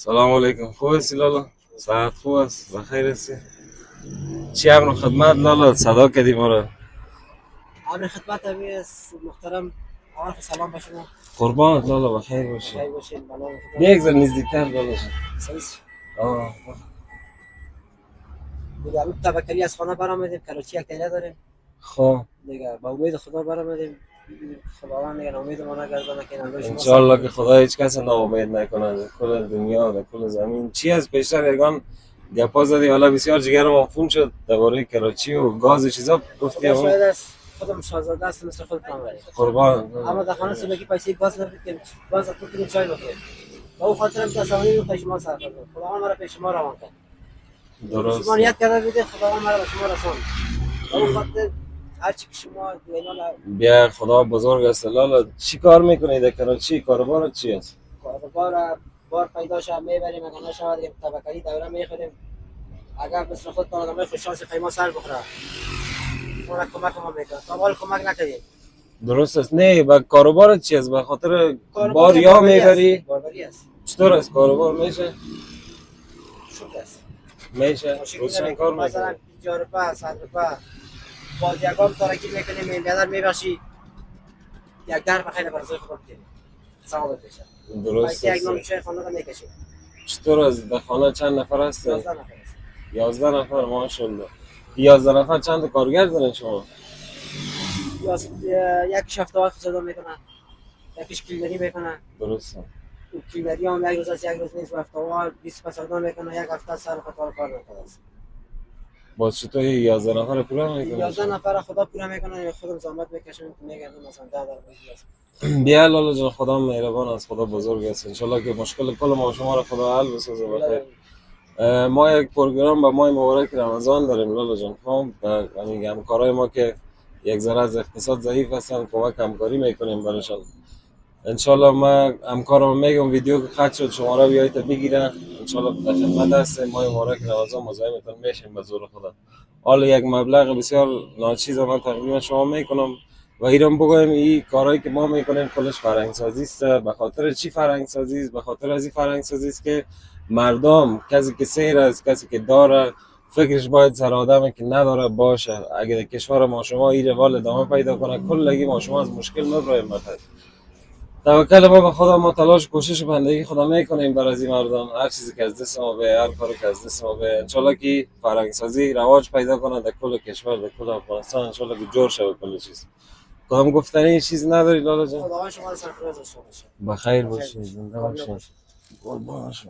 سلام علیکم. خوب هستی لالا؟ صحت خوب است؟ بخیر هستی؟ چی امر خدمت لالا؟ صدا کردی ما را. عامل خدمت همی است محترم. اول خو سلام به شما. قربانت لالا، بخیر باشی. بخیر باشین. بلا بیا یک ذره نزدیکتر لالا جان. سلام. آه. دیگه الان توکلی از خانه برآمدیم، کراچی یک دیره داریم خب دیگه. با امید خدا برآمدیم. خداوند دیگه امید ما نگردانه که نگاه شما سر انشالله کنه. که خدا هیچ کس ناامید نکنه در کل دنیا در کل زمین. چی از پیشتر یگان گپا زدی، حالا بسیار جگرم آفون شد درباره کراچی و گاز و چیزا گفتی. خدا همون شاید است، خودم شاهزاده است مثل خودتان ولی قربان. اما در خانه سلگی پیسه گاز نبود که گاز بکنیم چای بخوریم. با او خاطرم که سوانی رو پیش ما سر کرد. خداوند مرا پیش ما روان کرد. درست. شما نیت کرده بودید خداوند مرا به شما رساند. با او خاطر هر چی که شما دینا بیا خدا بزرگ است لالا. چی کار میکنی در کراچی؟ کاروبار چی است؟ بار پیدا شد میبریم، اگر نشود دیگه تبکری دوره میخوریم. اگر مثل خودتان آدمای خوش شانس پیما سر بخوره اونا کمک ما میکنه. تا حال کمک نکردیم. درست است. نه با کاروبار چی است؟ به خاطر بار کاربار یا باربری است. میبری؟ باربری است. چطور است کاروبار؟ میشه؟ شوک است. میشه؟ ماشین روزشان می‌بریم، کار مثلا میکنی؟ 50 روپیه 100 روپیه باز یکم تارکی میکنیم. بیادر میبخشی یک در بخیر برزای خود بدیم ثواب بشه. درست پیسه یک است. نام چای خانه رو میکشیم. چطور است؟ در خانه چند نفر هست؟ 11 نفر است. 11 نفر، ماشاءالله. 11 نفر چند تا کارگر دارین شما؟ یک شفته های صدا میکنه، یکیش کلینری میکنه. درست است. کلینری هم یک روز است یک روز نیست. هفته ها 20 صدا میکنه، یک هفته سر خطا کار میکنه. باز چطور 11 نفر پورا میکنین 11 شما؟ نفر خدا پورا میکنه. خودم زحمت میکشم میگردم مثلا 10 در بیا لالا جان، خدا مهربان است، خدا بزرگ است. انشالله که مشکل کل ما شما را خدا حل بسازه بخیر. ما یک پروگرام به ماه مبارک رمضان داریم لالا جان. خب یعنی همکارای ما که یک ذره از اقتصاد ضعیف هستن کمک همکاری میکنیم براشون. انشالله ما همکارم میگم ویدیو که قطع شد شما را بیایید بگیرن. انشالله در خدمت هستیم. ماه مبارک رمضان مزاحمتون میشیم به زور خدا. حالا یک مبلغ بسیار ناچیز من تقدیم شما میکنم و ایران بگویم این کارهایی که ما میکنیم کلش فرهنگ سازی است. به خاطر چی فرهنگ سازی است؟ به خاطر از این فرهنگ سازی است که مردم، کسی که سیر است، کسی که داره، فکرش باید سر آدمی که نداره باشه. اگر کشور ما شما این روال ادامه پیدا کنه کلگی ما شما از مشکل نبرایم. بخیر توکل ما به خدا. ما تلاش کوشش بندگی خدا میکنیم برای این مردم. هر چیزی که از دست ما به، هر کاری که از دست ما به، انشالله که فرهنگ سازی رواج پیدا کنه در کل کشور، در کل افغانستان. انشالله که جور شود کل چیز. کدام گفتنی چیز نداری لالا جان؟ خداوند شما رو سرفراز داشته باشه. بخیر باشید، زنده باشید. باشید. قربان شما.